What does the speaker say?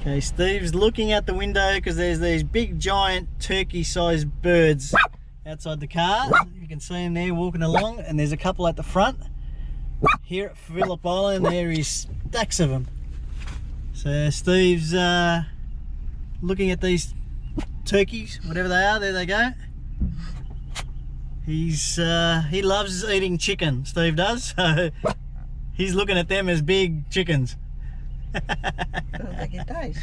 Okay, Steve's looking out the window because there's these big giant turkey-sized birds outside the car. You can see them there walking along, and there's a couple at the front. Here at Phillip Island there is stacks of them. So Steve's looking at these turkeys, whatever they are. There they go. He loves eating chicken, Steve does, so he's looking at them as big chickens. Sounds like it does.